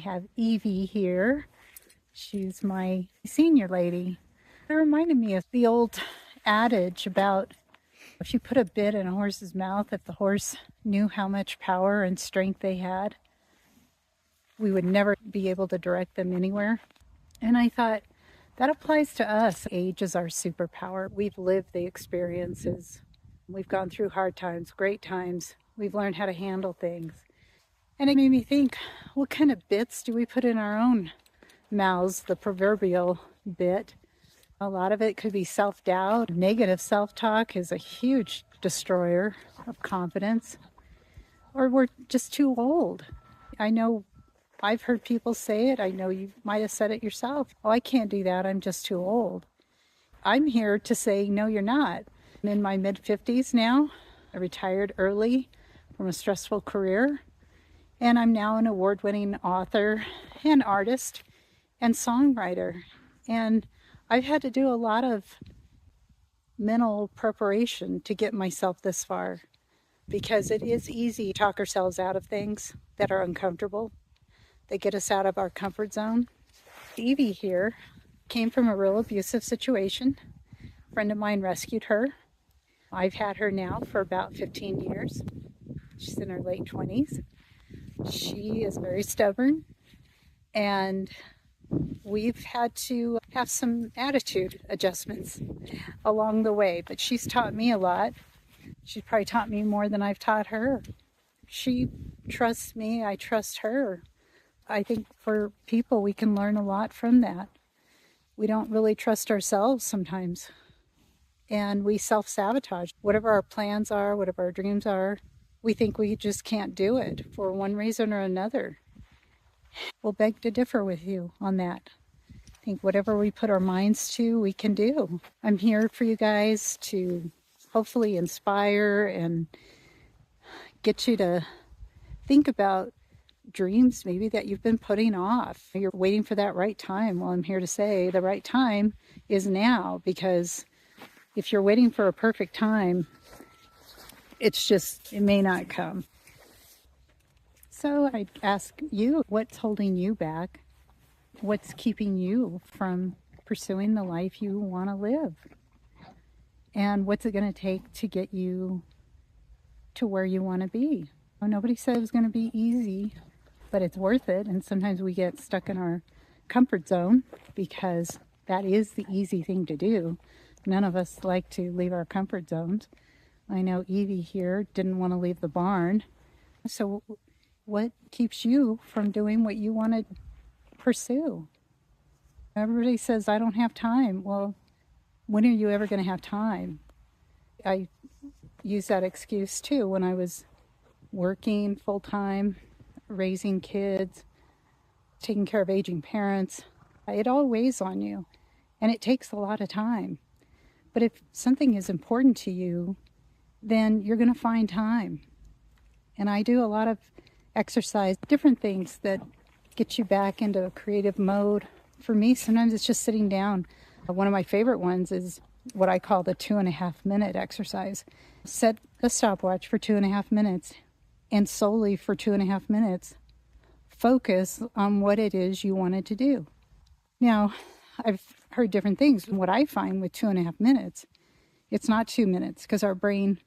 have Evie here. She's my senior lady. It reminded me of the old adage about if you put a bit in a horse's mouth, if the horse knew how much power and strength they had, we would never be able to direct them anywhere. And I thought, that applies to us. Age is our superpower. We've lived the experiences. We've gone through hard times, great times. We've learned how to handle things. And it made me think, what kind of bits do we put in our own mouths, the proverbial bit? A lot of it could be self-doubt. Negative self-talk is a huge destroyer of confidence. Or we're just too old. I know I've heard people say it. I know you might have said it yourself. Oh, I can't do that. I'm just too old. I'm here to say, no, you're not. I'm in my mid-50s now. I retired early from a stressful career. And I'm now an award-winning author and artist and songwriter. And I've had to do a lot of mental preparation to get myself this far, because it is easy to talk ourselves out of things that are uncomfortable. They get us out of our comfort zone. Evie here came from a real abusive situation. A friend of mine rescued her. I've had her now for about 15 years. She's in her late 20s. She is very stubborn, and we've had to have some attitude adjustments along the way, but she's taught me a lot. She's probably taught me more than I've taught her. She trusts me, I trust her. I think for people, we can learn a lot from that. We don't really trust ourselves sometimes, and we self-sabotage. Whatever our plans are, whatever our dreams are, we think we just can't do it for one reason or another. We'll beg to differ with you on that. I think whatever we put our minds to, we can do. I'm here for you guys to hopefully inspire and get you to think about dreams maybe that you've been putting off. You're waiting for that right time. Well, I'm here to say the right time is now, because if you're waiting for a perfect time, it may not come. So I'd ask you, what's holding you back? What's keeping you from pursuing the life you want to live? And what's it going to take to get you to where you want to be? Well, nobody said it was going to be easy, but it's worth it. And sometimes we get stuck in our comfort zone because that is the easy thing to do. None of us like to leave our comfort zones. I know Evie here didn't want to leave the barn. So what keeps you from doing what you want to pursue? Everybody says, I don't have time. Well, when are you ever going to have time? I use that excuse too when I was working full-time, raising kids, taking care of aging parents. It all weighs on you, and it takes a lot of time. But if something is important to you, then you're going to find time. And I do a lot of exercise, different things that get you back into a creative mode. For me, sometimes it's just sitting down. One of my favorite ones is what I call the 2.5 minute exercise. Set a stopwatch for 2.5 minutes, and solely for 2.5 minutes, focus on what it is you wanted to do. Now, I've heard different things. What I find with 2.5 minutes, it's not 2 minutes, because our brain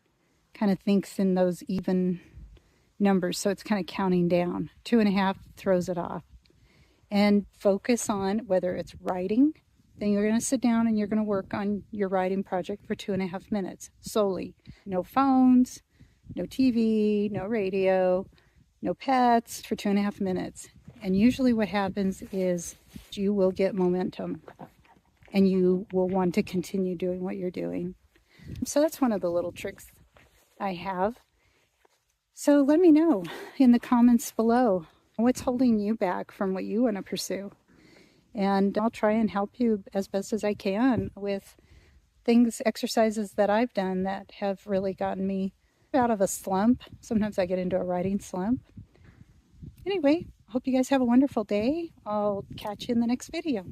kind of thinks in those even numbers, so it's kind of counting down. 2.5 throws it off. And focus on whether it's writing, then you're going to sit down and you're going to work on your writing project for 2.5 minutes solely. No phones, no TV, no radio, no pets for 2.5 minutes. And usually what happens is you will get momentum and you will want to continue doing what you're doing. So that's one of the little tricks I have. So let me know in the comments below what's holding you back from what you want to pursue. And I'll try and help you as best as I can with things, exercises that I've done that have really gotten me out of a slump. Sometimes I get into a writing slump. Anyway, hope you guys have a wonderful day. I'll catch you in the next video.